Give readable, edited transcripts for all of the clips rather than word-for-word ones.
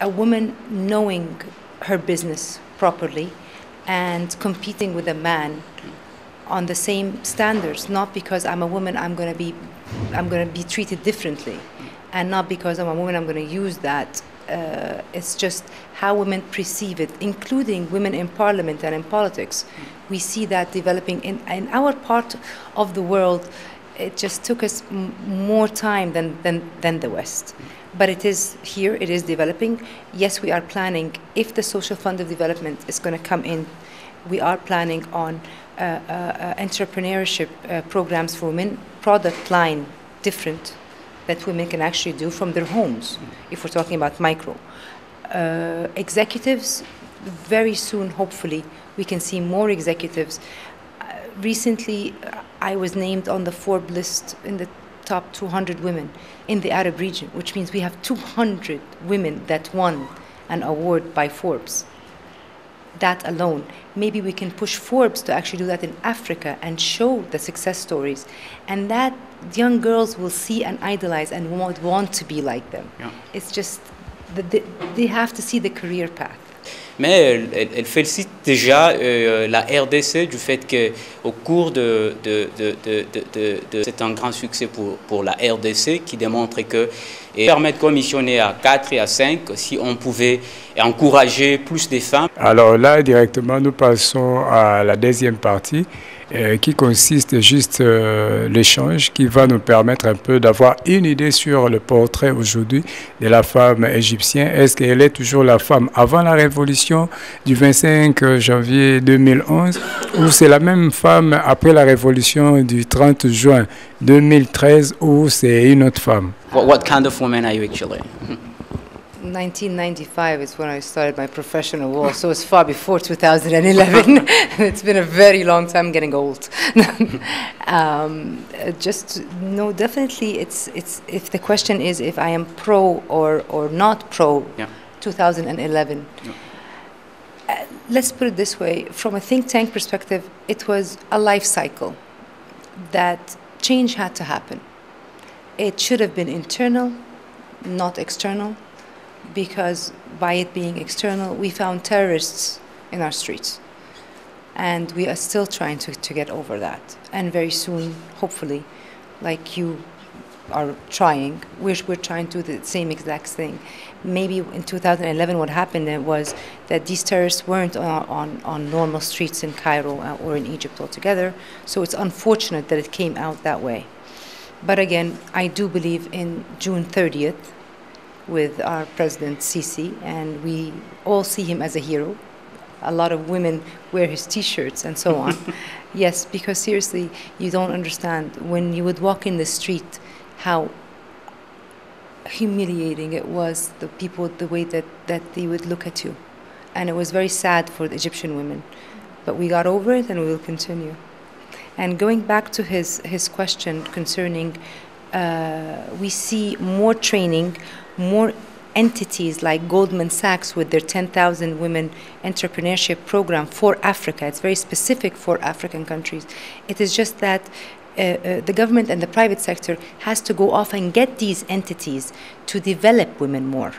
a woman knowing her business properly and competing with a man on the same standards, not because I'm a woman I'm going to be treated differently, and not because I'm a woman I'm going to use that. It's just how women perceive it, including women in parliament and in politics. We see that developing in our part of the world. It just took us more time than the West. But it is here, it is developing. Yes, we are planning, if the Social Fund of Development is going to come in, we are planning on entrepreneurship programs for women, product line different that women can actually do from their homes, if we're talking about micro. Executives, very soon, hopefully, we can see more executives. Recently, I was named on the Forbes list in the top 200 women in the Arab region, which means we have 200 women that won an award by Forbes. That alone, maybe we can push Forbes to actually do that in Africa and show the success stories, and that young girls will see and idolize and want to be like them. Yeah. It's just they have to see the career path. Mais elle félicite déjà la RDC du fait qu'au cours c'est un grand succès pour la RDC qui démontre que permet de commissionner à 4 et à 5 si on pouvait encourager plus de femmes. Alors là, directement, nous passons à la deuxième partie qui consiste juste l'échange qui va nous permettre un peu d'avoir une idée sur le portrait aujourd'hui de la femme égyptienne. Est-ce qu'elle est toujours la femme avant la révolution du 25 janvier 2011 ou c'est la même femme après la révolution du 30 juin 2013 ou c'est une autre femme? What kind of woman are you actually? 1995 is when I started my professional work, so it's far before 2011. It's been a very long time, getting old. No, definitely, it's if the question is if I am pro or not pro, yeah. 2011. Yeah. Let's put it this way: from a think tank perspective, it was a life cycle that change had to happen. It should have been internal, not external. Because by it being external, we found terrorists in our streets. And we are still trying to get over that. And very soon, hopefully, like you are trying, we're trying to do the same exact thing. Maybe in 2011 what happened was that these terrorists weren't on normal streets in Cairo or in Egypt altogether. So it's unfortunate that it came out that way. But again, I do believe in June 30th, with our President Sisi, and we all see him as a hero. A lot of women wear his T-shirts and so on. Yes, because seriously, you don't understand. When you would walk in the street, how humiliating it was, the people, the way that they would look at you. And it was very sad for the Egyptian women. But we got over it and we will continue. And going back to his question concerning, we see more training, more entities like Goldman Sachs with their 10,000 women entrepreneurship program for Africa. It's very specific for African countries. It is just that the government and the private sector has to go off and get these entities to develop women more.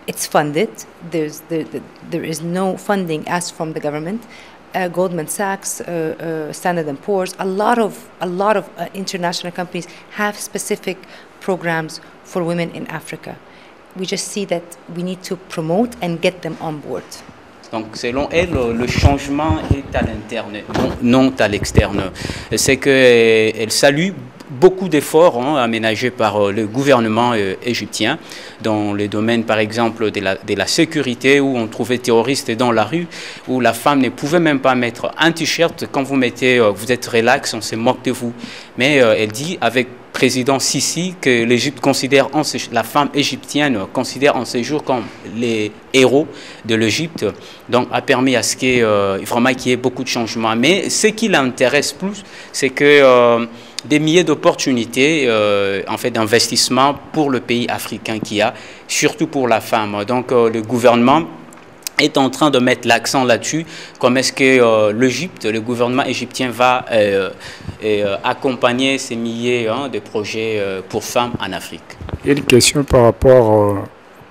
It's funded. There is no funding asked from the government. Goldman Sachs, Standard & Poor's, a lot of international companies have specific programs for women in Africa. We just see that we need to promote and get them on board. Donc, selon elle, le changement est à l'interne, non à l'externe. C'est qu'elle salue beaucoup d'efforts aménagés par le gouvernement égyptien dans les domaines, par exemple, de la sécurité, où on trouvait terroristes dans la rue, où la femme ne pouvait même pas mettre un t-shirt. Quand vous mettez, vous êtes relax, on se moque de vous. Mais elle dit, avec président Sisi, que l'Égypte considère, la femme égyptienne considère en séjour comme les héros de l'Égypte, donc a permis à ce qu'il y ait beaucoup de changements. Mais ce qui l'intéresse plus, c'est que des milliers d'opportunités en fait d'investissement pour le pays africain qu'il y a, surtout pour la femme. Donc le gouvernement est en train de mettre l'accent là-dessus, comme est-ce que l'Égypte, le gouvernement égyptien va accompagner ces milliers de projets pour femmes en Afrique. Il y a une question par rapport au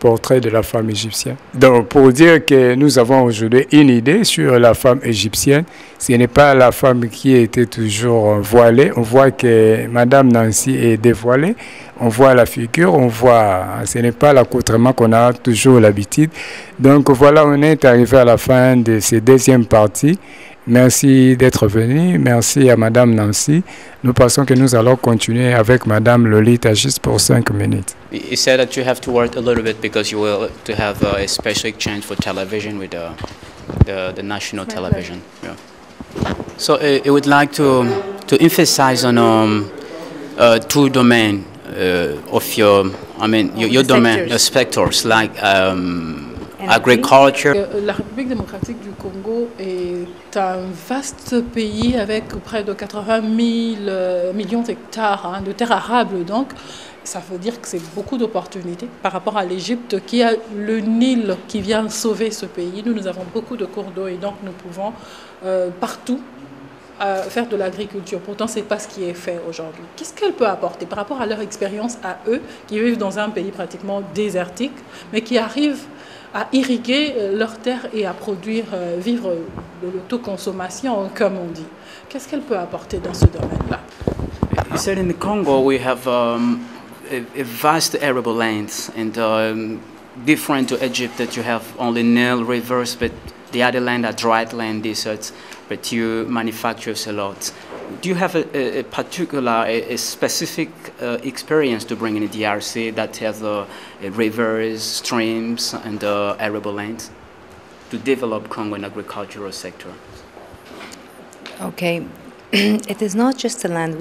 portrait de la femme égyptienne. Donc, pour dire que nous avons aujourd'hui une idée sur la femme égyptienne, ce n'est pas la femme qui était toujours voilée. On voit que Madame Nancy est dévoilée. On voit la figure, on voit, ce n'est pas l'accoutrement qu'on a toujours l'habitude. Donc voilà, on est arrivé à la fin de cette deuxième partie. Merci d'être venu. Merci à Madame Nancy. Nous pensons que nous allons continuer avec Madame Lolita juste pour 5 minutes. You said that you have to work a little bit because you will to have a special exchange for television with the national television. Yeah. So I would like to emphasize on 2 domains of your domain, sectors like agriculture. La République démocratique du Congo est un vaste pays avec près de 80 millions d'hectares de terres arables. Donc, ça veut dire que c'est beaucoup d'opportunités par rapport à l'Égypte qui a le Nil qui vient sauver ce pays. Nous avons beaucoup de cours d'eau et donc nous pouvons partout faire de l'agriculture. Pourtant, ce n'est pas ce qui est fait aujourd'hui. Qu'est-ce qu'elle peut apporter par rapport à leur expérience à eux qui vivent dans un pays pratiquement désertique mais qui arrivent à irriguer leurs terres et à produire, vivre de l'autoconsommation, comme on dit. Qu'est-ce qu'elle peut apporter dans ce domaine-là? You said in the Congo we have a vast arable lands and different to Egypt that you have only Nile rivers, but the other land are dry land, deserts, but you manufacture a lot. Do you have a particular, a specific experience to bring in the DRC that has rivers, streams, and arable lands to develop Congo in agricultural sector? Okay, it is not just the land.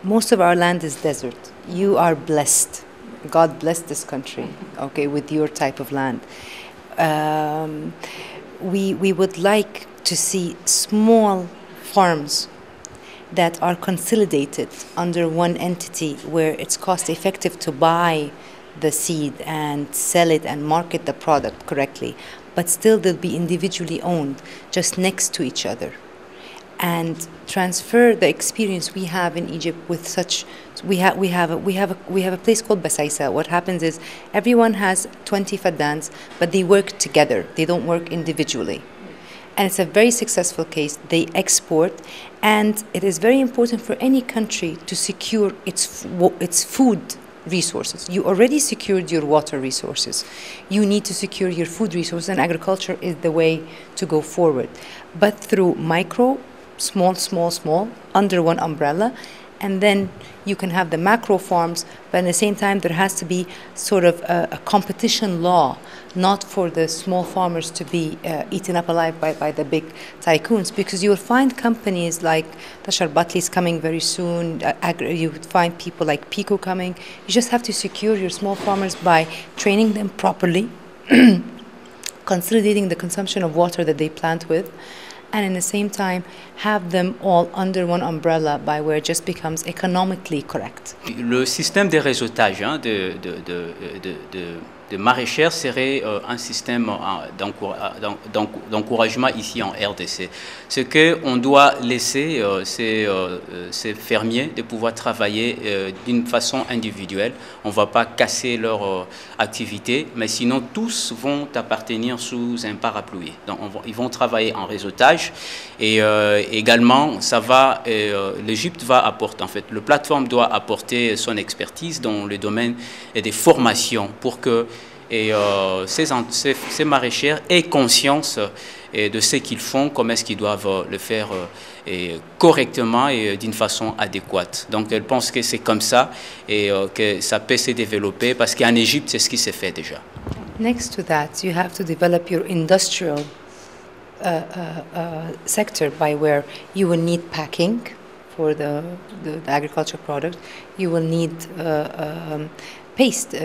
Most of our land is desert. You are blessed. God bless this country, okay, with your type of land. We would like to see small farms that are consolidated under one entity where it's cost effective to buy the seed and sell it and market the product correctly, but still they'll be individually owned just next to each other, and transfer the experience we have in Egypt with such. We have a place called Basaisa. What happens is everyone has 20 faddans, but they work together. They don't work individually. And it's a very successful case. They export, and it is very important for any country to secure its food resources. You already secured your water resources. You need to secure your food resources, and agriculture is the way to go forward. But through micro, small, under one umbrella, and then you can have the macro farms, but at the same time there has to be sort of a competition law, not for the small farmers to be eaten up alive by the big tycoons, because you will find companies like Tashar Batlis coming very soon, you would find people like Pico coming. You just have to secure your small farmers by training them properly, consolidating the consumption of water that they plant with, and in the same time have them all under one umbrella by where it just becomes economically correct. Le système de réseautage de maraîchère serait un système d'encouragement ici en RDC. Ce qu'on doit laisser ces fermiers de pouvoir travailler d'une façon individuelle. On ne va pas casser leur activité, mais sinon tous vont appartenir sous un parapluie. Donc ils vont travailler en réseautage et également l'Égypte va apporter, en fait, le plateforme doit apporter son expertise dans le domaine des formations pour que ces maraîchères aient conscience de ce qu'ils font, comment est-ce qu'ils doivent le faire correctement et d'une façon adéquate. Donc elle pense que c'est comme ça et que ça peut se développer parce qu'en Égypte c'est ce qui s'est fait déjà. Next to that, you have to develop your industrial sector by where you will need packing for the agricultural product. You will need paste,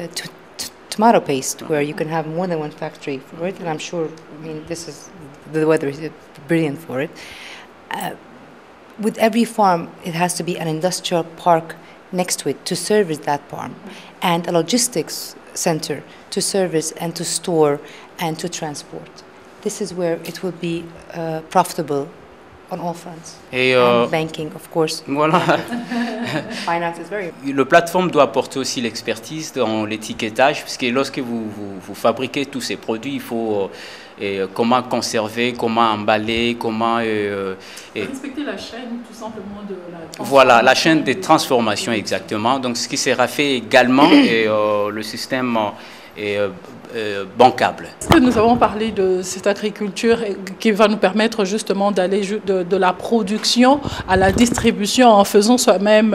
tomato paste, where you can have more than one factory for it. And I'm sure, the weather is brilliant for it. With every farm, it has to be an industrial park next to it to service that farm, and a logistics center to service and to store and to transport. This is where it will be profitable on all fronts. Et and banking, of course. Voilà. Finance is very. Le plateforme doit apporter aussi l'expertise dans l'étiquetage, parce que lorsque vous fabriquez tous ces produits, il faut comment conserver, comment emballer, comment... respecter la chaîne, tout simplement, de la transformation. Voilà, la chaîne de transformation, exactement. Donc, ce qui sera fait également, et le système est bancable. Est-ce que nous avons parlé de cette agriculture qui va nous permettre justement d'aller de la production à la distribution en faisant soi-même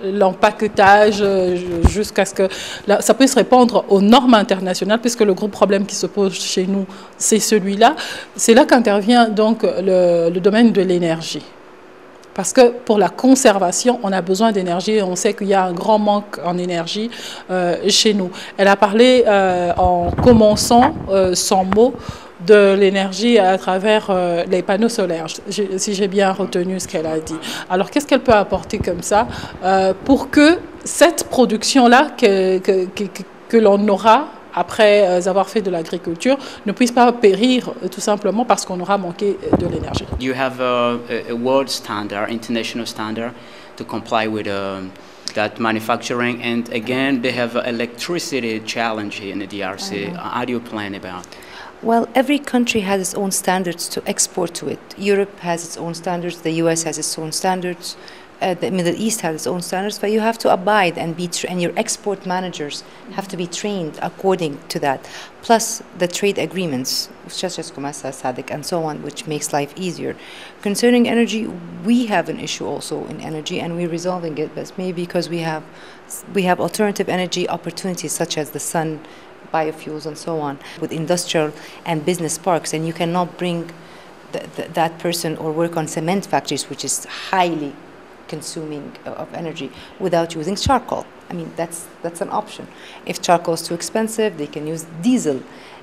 l'empaquetage jusqu'à ce que ça puisse répondre aux normes internationales, puisque le gros problème qui se pose chez nous, c'est celui-là. C'est là qu'intervient donc le domaine de l'énergie. Parce que pour la conservation, on a besoin d'énergie et on sait qu'il y a un grand manque en énergie chez nous. Elle a parlé en commençant son mot de l'énergie à travers les panneaux solaires, si j'ai bien retenu ce qu'elle a dit. Alors, qu'est-ce qu'elle peut apporter comme ça pour que cette production-là que l'on aura après avoir fait de l'agriculture, ne puisse pas périr tout simplement parce qu'on aura manqué de l'énergie. You have a world standard, international standard to comply with that manufacturing, and again they have an electricity challenge in the DRC. How do you plan about? Well, every country has its own standards to export to it. Europe has its own standards, the US has its own standards, the Middle East has its own standards, but you have to abide and and your export managers have to be trained according to that. Plus the trade agreements, such as COMESA, SADC, and so on, which makes life easier. Concerning energy, we have an issue also in energy, and we're resolving it, but maybe because we have alternative energy opportunities such as the sun, biofuels, and so on, with industrial and business parks, and you cannot bring that person or work on cement factories, which is highly consuming of energy, without using charcoal. I mean, that's an option. If charcoal is too expensive, they can use diesel.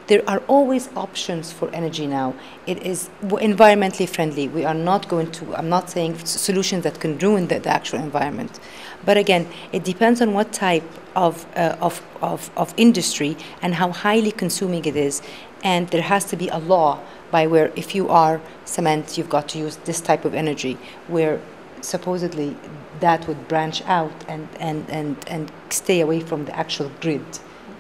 There are always options for energy now. It is environmentally friendly. We are not going to, I'm not saying solutions that can ruin the actual environment. But again, it depends on what type of industry and how highly consuming it is. And there has to be a law by where if you are cement, you've got to use this type of energy, where supposedly that would branch out and stay away from the actual grid.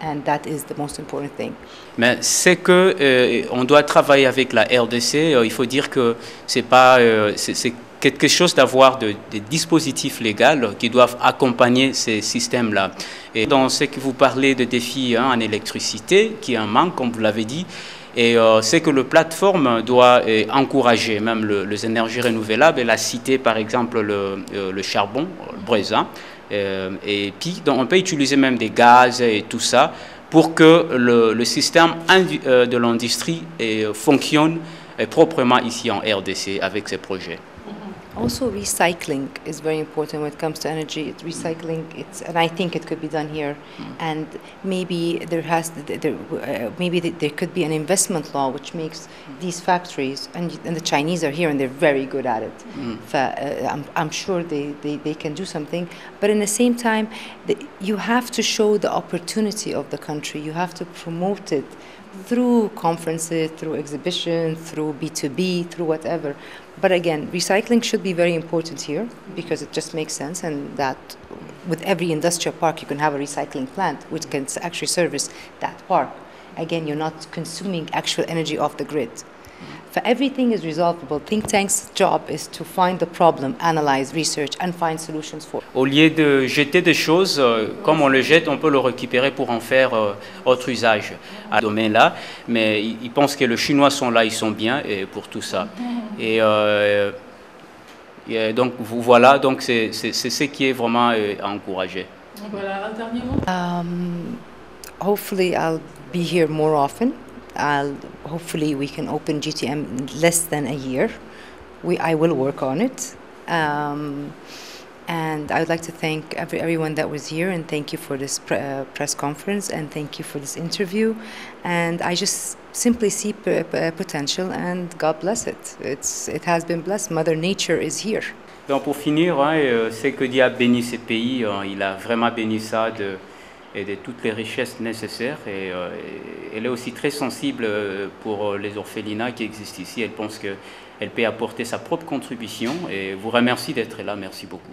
And that is the most important thing. Mais c'est que on doit travailler avec la RDC. Il faut dire que c'est pas c'est quelque chose d'avoir des dispositifs légaux qui doivent accompagner ces systèmes-là. Et dans ce que vous parlez de défis en électricité, qui est un manque, comme vous l'avez dit, et c'est que la plateforme doit encourager même les énergies renouvelables. Elle a cité par exemple le charbon, le brésin. Et puis on peut utiliser même des gaz et tout ça pour que le système de l'industrie fonctionne proprement ici en RDC avec ces projets. Also, recycling is very important when it comes to energy. And I think it could be done here. And maybe there could be an investment law which makes these factories, and the Chinese are here and they're very good at it. I'm sure they can do something. But in the same time, you have to show the opportunity of the country. You have to promote it through conferences, through exhibitions, through B2B, through whatever. But again, recycling should be very important here because it just makes sense, and that with every industrial park you can have a recycling plant which can actually service that park. Again, you're not consuming actual energy off the grid. For everything is resolvable. Think tank's job is to find the problem, analyze, research, and find solutions for it. Au lieu de jeter des choses, comme on le jette, on peut le récupérer pour en faire autre usage à ce domaine-là. Mais ils pensent que les Chinois sont là, ils sont bien pour tout ça. Et donc voilà, donc c'est ce qui est vraiment à encourager. Voilà, un dernier mot. Hopefully, I'll be here more often. Hopefully we can open GTM in less than a year. I will work on it. And I would like to thank everyone that was here, and thank you for this press conference, and thank you for this interview. And I just simply see potential, and God bless it. It has been blessed. Mother Nature is here. Donc pour finir, c'est que Dieu a béni ces pays. Il a vraiment béni ça et de toutes les richesses nécessaires. Et elle est aussi très sensible pour les orphelinats qui existent ici. Elle pense qu'elle peut apporter sa propre contribution et vous remercie d'être là. Merci beaucoup.